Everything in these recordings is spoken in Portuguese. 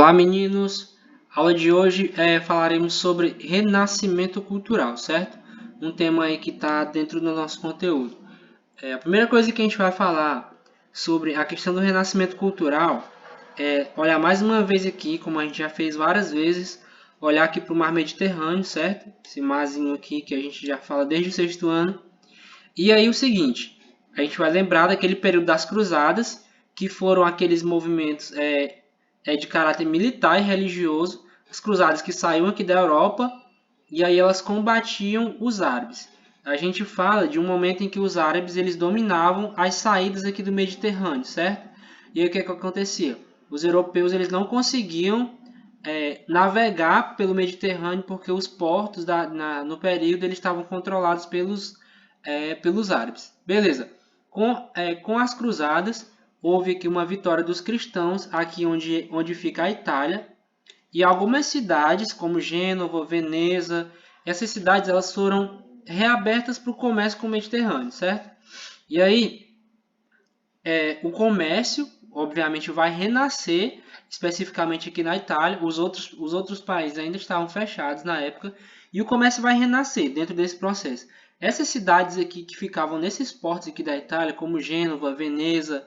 Olá, meninos! A aula de hoje falaremos sobre renascimento cultural, certo? Um tema aí que está dentro do nosso conteúdo. A primeira coisa que a gente vai falar sobre a questão do renascimento cultural é olhar mais uma vez aqui, como a gente já fez várias vezes, olhar aqui para o mar Mediterrâneo, certo? Esse marzinho aqui que a gente já fala desde o sexto ano. E aí o seguinte, a gente vai lembrar daquele período das cruzadas, que foram aqueles movimentos de caráter militar e religioso, as cruzadas que saíam aqui da Europa e aí elas combatiam os árabes. A gente fala de um momento em que os árabes eles dominavam as saídas aqui do Mediterrâneo, certo? E aí o que acontecia? Os europeus eles não conseguiam navegar pelo Mediterrâneo porque os portos no período eles estavam controlados pelos árabes. Beleza. Com as cruzadas, houve aqui uma vitória dos cristãos, aqui onde fica a Itália, e algumas cidades, como Gênova, Veneza, essas cidades elas foram reabertas para o comércio com o Mediterrâneo, certo? E aí, o comércio, obviamente, vai renascer, especificamente aqui na Itália, os outros países ainda estavam fechados na época, e o comércio vai renascer dentro desse processo. Essas cidades aqui que ficavam nesses portos aqui da Itália, como Gênova, Veneza,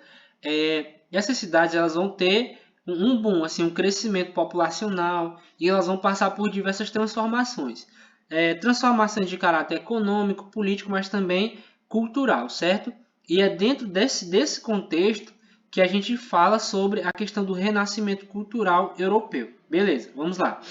essas cidades elas vão ter um boom, assim, um crescimento populacional, e elas vão passar por diversas transformações. Transformações de caráter econômico, político, mas também cultural, certo? E é dentro desse contexto que a gente fala sobre a questão do renascimento cultural europeu. Beleza, vamos lá.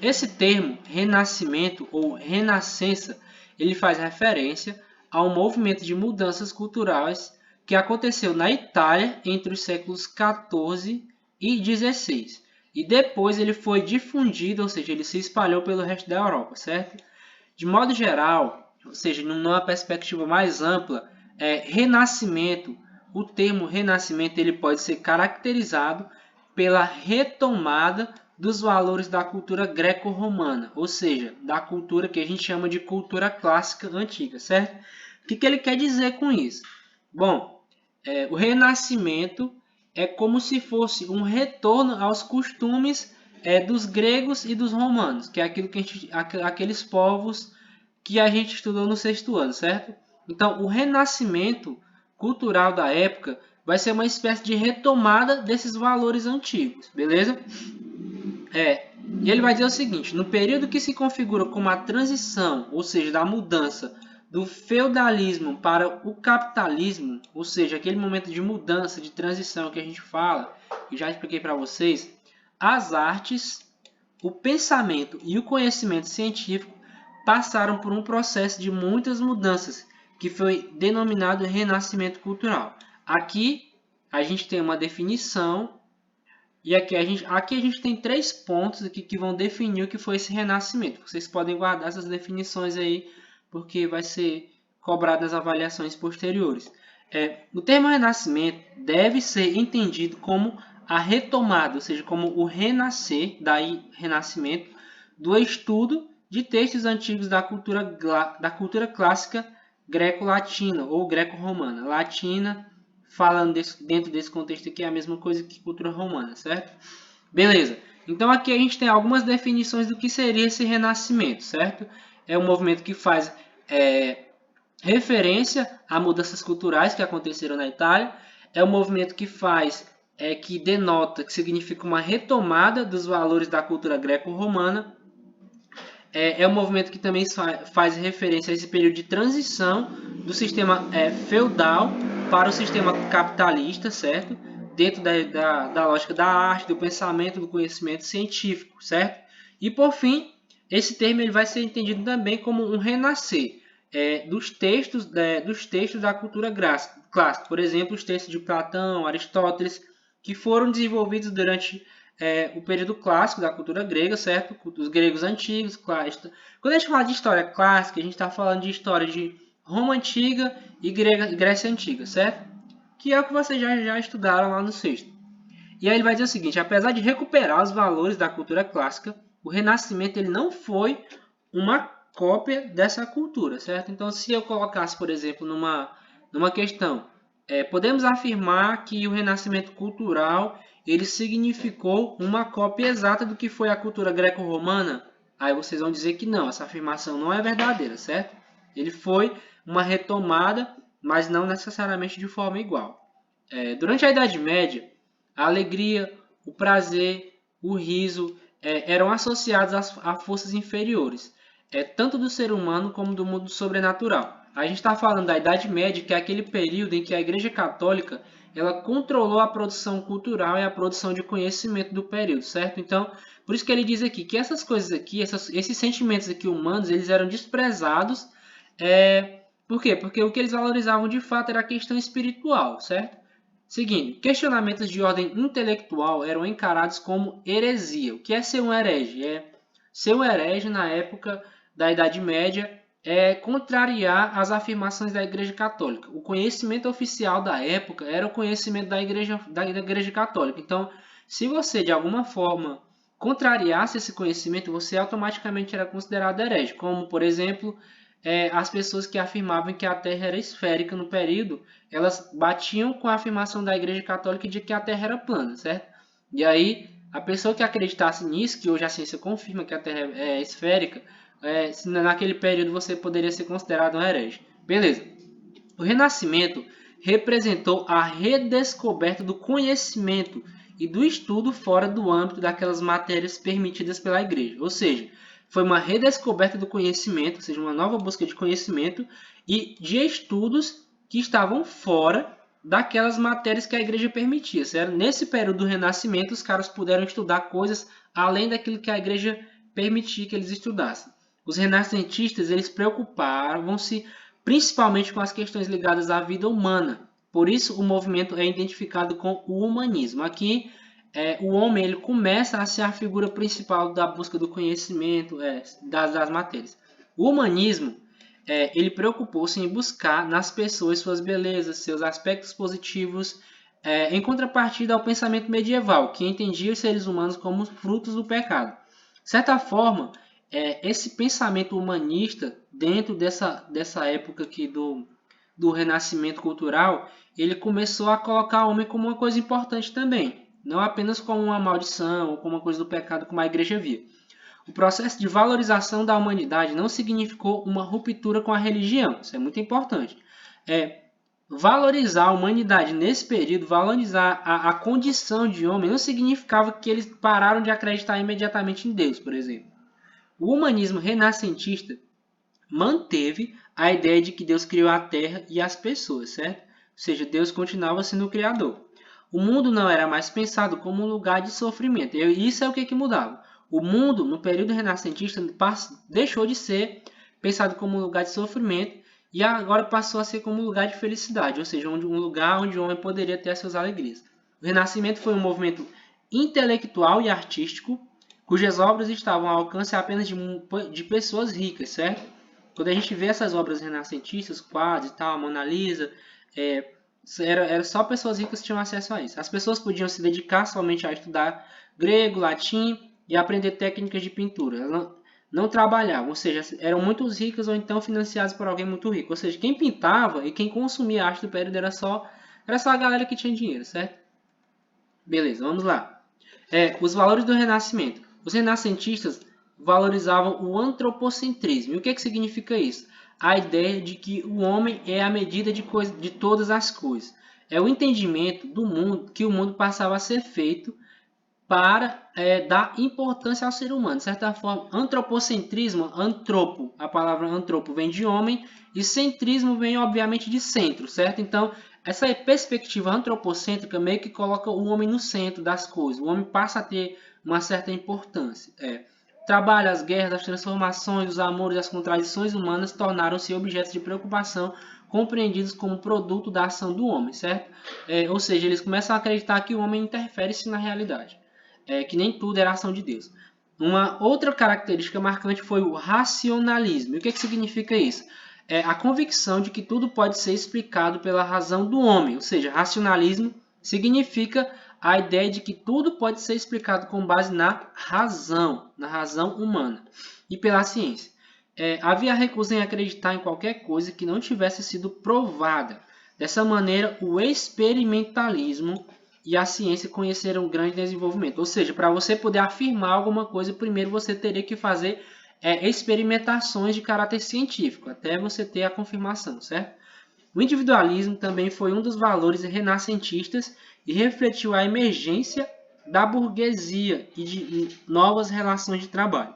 Esse termo, renascimento ou renascença, ele faz referência a um movimento de mudanças culturais que aconteceu na Itália entre os séculos XIV e XVI. E depois ele foi difundido, ou seja, ele se espalhou pelo resto da Europa, certo? De modo geral, ou seja, numa perspectiva mais ampla, renascimento, o termo renascimento ele pode ser caracterizado pela retomada dos valores da cultura greco-romana, ou seja, da cultura que a gente chama de cultura clássica antiga, certo? O que ele quer dizer com isso? Bom, o renascimento é como se fosse um retorno aos costumes dos gregos e dos romanos, que é aquilo que aqueles povos que a gente estudou no sexto ano, certo? Então, o renascimento cultural da época vai ser uma espécie de retomada desses valores antigos, beleza? E ele vai dizer o seguinte, no período que se configura como a transição, ou seja, da mudança do feudalismo para o capitalismo, ou seja, aquele momento de mudança, de transição que a gente fala, que já expliquei para vocês, as artes, o pensamento e o conhecimento científico passaram por um processo de muitas mudanças, que foi denominado renascimento cultural. Aqui a gente tem uma definição, e aqui a gente tem 3 pontos aqui que vão definir o que foi esse renascimento. Vocês podem guardar essas definições aí, porque vai ser cobrado nas avaliações posteriores. O termo renascimento deve ser entendido como a retomada, ou seja, como o renascer, daí renascimento, do estudo de textos antigos da cultura clássica greco-latina ou greco-romana. Latina, falando dentro desse contexto aqui, é a mesma coisa que cultura romana, certo? Beleza. Então aqui a gente tem algumas definições do que seria esse renascimento, certo? É um movimento que faz referência a mudanças culturais que aconteceram na Itália. É um movimento que que denota, que significa uma retomada dos valores da cultura greco-romana. É um movimento que também faz referência a esse período de transição do sistema feudal para o sistema capitalista, certo? Dentro da lógica da arte, do pensamento, do conhecimento científico, certo? E por fim, esse termo ele vai ser entendido também como um renascer dos textos da cultura clássica. Por exemplo, os textos de Platão, Aristóteles, que foram desenvolvidos durante o período clássico da cultura grega, certo? Os gregos antigos. Quando a gente fala de história clássica, a gente está falando de história de Roma Antiga e Grécia Antiga, certo? Que é o que vocês já estudaram lá no sexto. E aí ele vai dizer o seguinte, apesar de recuperar os valores da cultura clássica, o Renascimento ele não foi uma cópia dessa cultura, certo? Então, se eu colocasse, por exemplo, numa questão, podemos afirmar que o Renascimento cultural ele significou uma cópia exata do que foi a cultura greco-romana? Aí vocês vão dizer que não, essa afirmação não é verdadeira, certo? Ele foi uma retomada, mas não necessariamente de forma igual. Durante a Idade Média, a alegria, o prazer, o riso eram associados a forças inferiores, tanto do ser humano como do mundo sobrenatural. A gente está falando da Idade Média, que é aquele período em que a Igreja Católica ela controlou a produção cultural e a produção de conhecimento do período, certo? Então, por isso que ele diz aqui que essas coisas aqui, esses sentimentos aqui humanos, eles eram desprezados. Por quê? Porque o que eles valorizavam de fato era a questão espiritual, certo? Seguindo, questionamentos de ordem intelectual eram encarados como heresia. O que é ser um herege? Ser um herege na época da Idade Média contrariar as afirmações da Igreja Católica. O conhecimento oficial da época era o conhecimento da Igreja Católica. Então, se você de alguma forma contrariasse esse conhecimento, você automaticamente era considerado herege. Como, por exemplo, as pessoas que afirmavam que a Terra era esférica no período, elas batiam com a afirmação da Igreja Católica de que a Terra era plana, certo? E aí, a pessoa que acreditasse nisso, que hoje a ciência confirma que a Terra é esférica, naquele período você poderia ser considerado um herege. Beleza. O Renascimento representou a redescoberta do conhecimento e do estudo fora do âmbito daquelas matérias permitidas pela Igreja. Ou seja, foi uma redescoberta do conhecimento, ou seja, uma nova busca de conhecimento e de estudos que estavam fora daquelas matérias que a Igreja permitia. Certo? Nesse período do Renascimento, os caras puderam estudar coisas além daquilo que a Igreja permitia que eles estudassem. Os renascentistas eles preocupavam-se principalmente com as questões ligadas à vida humana. Por isso, o movimento é identificado com o humanismo. Aqui, o homem ele começa a ser a figura principal da busca do conhecimento das matérias. O humanismo ele preocupou-se em buscar nas pessoas suas belezas, seus aspectos positivos, em contrapartida ao pensamento medieval, que entendia os seres humanos como frutos do pecado. De certa forma, esse pensamento humanista, dentro dessa época aqui do renascimento cultural, ele começou a colocar o homem como uma coisa importante também, não apenas como uma maldição ou como uma coisa do pecado como a igreja via. O processo de valorização da humanidade não significou uma ruptura com a religião, isso é muito importante. Valorizar a humanidade nesse período, valorizar a condição de homem, não significava que eles pararam de acreditar imediatamente em Deus, por exemplo. O humanismo renascentista manteve a ideia de que Deus criou a Terra e as pessoas, certo? Ou seja, Deus continuava sendo o Criador. O mundo não era mais pensado como um lugar de sofrimento. E isso é o que mudava. O mundo, no período renascentista, deixou de ser pensado como um lugar de sofrimento e agora passou a ser como um lugar de felicidade, ou seja, um lugar onde o homem poderia ter as suas alegrias. O Renascimento foi um movimento intelectual e artístico, cujas obras estavam ao alcance apenas de pessoas ricas, certo? Quando a gente vê essas obras renascentistas, quadros e tal, a Mona Lisa, era só pessoas ricas que tinham acesso a isso. As pessoas podiam se dedicar somente a estudar grego, latim e aprender técnicas de pintura. Elas não trabalhavam, ou seja, eram muito ricas ou então financiadas por alguém muito rico. Ou seja, quem pintava e quem consumia a arte do período era só a galera que tinha dinheiro, certo? Beleza, vamos lá. Os valores do Renascimento. Os renascentistas valorizavam o antropocentrismo. E o que significa isso? A ideia de que o homem é a medida de todas as coisas. É o entendimento do mundo, que o mundo passava a ser feito para dar importância ao ser humano. De certa forma, antropocentrismo, antropo, a palavra antropo vem de homem, e centrismo vem, obviamente, de centro, certo? Então, essa perspectiva antropocêntrica meio que coloca o homem no centro das coisas. O homem passa a ter uma certa importância. Trabalho, as guerras, as transformações, os amores, as contradições humanas tornaram-se objetos de preocupação compreendidos como produto da ação do homem, certo? Ou seja, eles começam a acreditar que o homem interfere-se na realidade. Que nem tudo era ação de Deus. Uma outra característica marcante foi o racionalismo. E o que significa isso? A convicção de que tudo pode ser explicado pela razão do homem. Ou seja, racionalismo significa a ideia de que tudo pode ser explicado com base na razão humana e pela ciência. Havia recusa em acreditar em qualquer coisa que não tivesse sido provada. Dessa maneira, o experimentalismo e a ciência conheceram um grande desenvolvimento. Ou seja, para você poder afirmar alguma coisa, primeiro você teria que fazer experimentações de caráter científico, até você ter a confirmação, certo? O individualismo também foi um dos valores renascentistas e refletiu a emergência da burguesia e de novas relações de trabalho.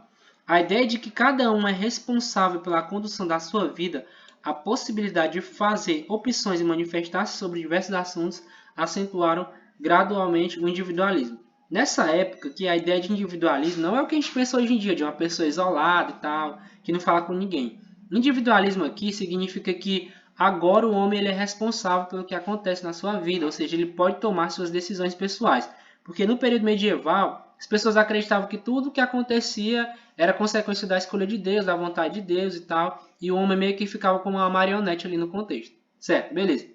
A ideia de que cada um é responsável pela condução da sua vida, a possibilidade de fazer opções e manifestar-se sobre diversos assuntos acentuaram gradualmente o individualismo. Nessa época, que a ideia de individualismo não é o que a gente pensa hoje em dia, de uma pessoa isolada e tal, que não fala com ninguém. Individualismo aqui significa que agora o homem ele é responsável pelo que acontece na sua vida, ou seja, ele pode tomar suas decisões pessoais. Porque no período medieval, as pessoas acreditavam que tudo o que acontecia era consequência da escolha de Deus, da vontade de Deus e tal, e o homem meio que ficava como uma marionete ali no contexto. Certo, beleza.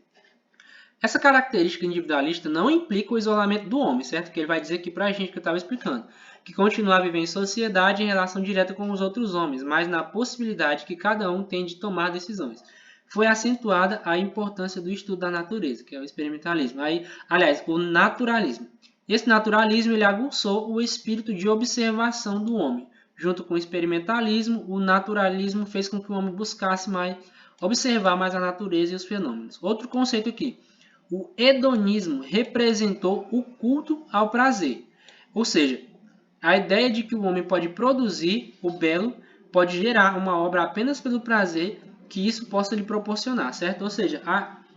Essa característica individualista não implica o isolamento do homem, certo? Que ele vai dizer aqui pra gente que eu estava explicando, que continuar a viver em sociedade em relação direta com os outros homens, mas na possibilidade que cada um tem de tomar decisões. Foi acentuada a importância do estudo da natureza, que é o experimentalismo. Aliás, o naturalismo. Esse naturalismo ele aguçou o espírito de observação do homem. Junto com o experimentalismo, o naturalismo fez com que o homem buscasse observar mais a natureza e os fenômenos. Outro conceito aqui. O hedonismo representou o culto ao prazer. Ou seja, a ideia de que o homem pode produzir o belo, pode gerar uma obra apenas pelo prazer que isso possa lhe proporcionar, certo? Ou seja,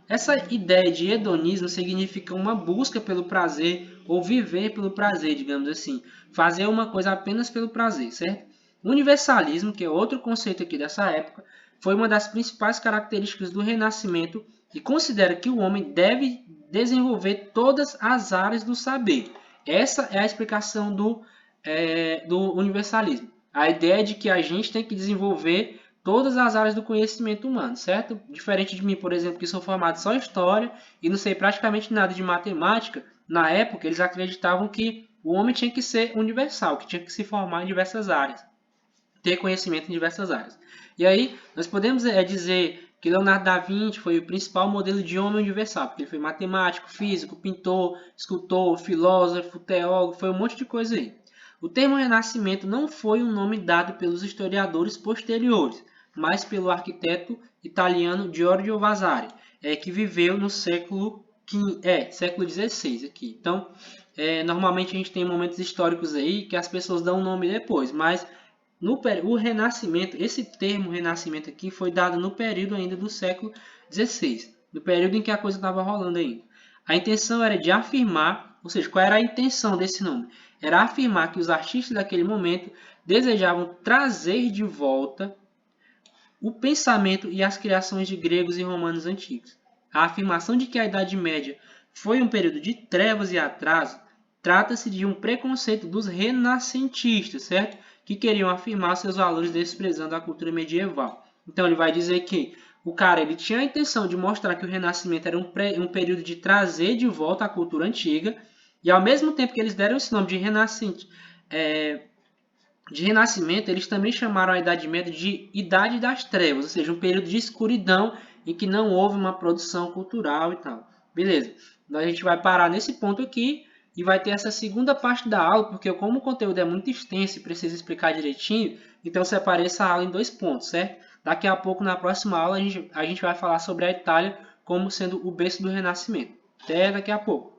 essa ideia de hedonismo significa uma busca pelo prazer ou viver pelo prazer, digamos assim. Fazer uma coisa apenas pelo prazer, certo? O universalismo, que é outro conceito aqui dessa época, foi uma das principais características do Renascimento e considera que o homem deve desenvolver todas as áreas do saber. Essa é a explicação do universalismo. A ideia de que a gente tem que desenvolver todas as áreas do conhecimento humano, certo? Diferente de mim, por exemplo, que sou formado só em história e não sei praticamente nada de matemática, na época eles acreditavam que o homem tinha que ser universal, que tinha que se formar em diversas áreas, ter conhecimento em diversas áreas. E aí, nós podemos dizer que Leonardo da Vinci foi o principal modelo de homem universal, porque ele foi matemático, físico, pintor, escultor, filósofo, teólogo, foi um monte de coisa aí. O termo Renascimento não foi um nome dado pelos historiadores posteriores, mas pelo arquiteto italiano Giorgio Vasari, que viveu no século XVI aqui. Então, normalmente a gente tem momentos históricos aí que as pessoas dão um nome depois, mas o Renascimento, esse termo Renascimento aqui foi dado no período ainda do século XVI, no período em que a coisa estava rolando ainda. A intenção era de afirmar, ou seja, qual era a intenção desse nome? Era afirmar que os artistas daquele momento desejavam trazer de volta o pensamento e as criações de gregos e romanos antigos. A afirmação de que a Idade Média foi um período de trevas e atraso trata-se de um preconceito dos renascentistas, certo? Que queriam afirmar seus valores desprezando a cultura medieval. Então ele vai dizer que o cara ele tinha a intenção de mostrar que o Renascimento era um período de trazer de volta a cultura antiga, e ao mesmo tempo que eles deram esse nome de Renascimento, eles também chamaram a Idade Média de Idade das Trevas, ou seja, um período de escuridão em que não houve uma produção cultural e tal. Beleza, então a gente vai parar nesse ponto aqui e vai ter essa segunda parte da aula, porque como o conteúdo é muito extenso e precisa explicar direitinho, então eu separei essa aula em 2 pontos, certo? Daqui a pouco, na próxima aula, a gente vai falar sobre a Itália como sendo o berço do Renascimento. Até daqui a pouco.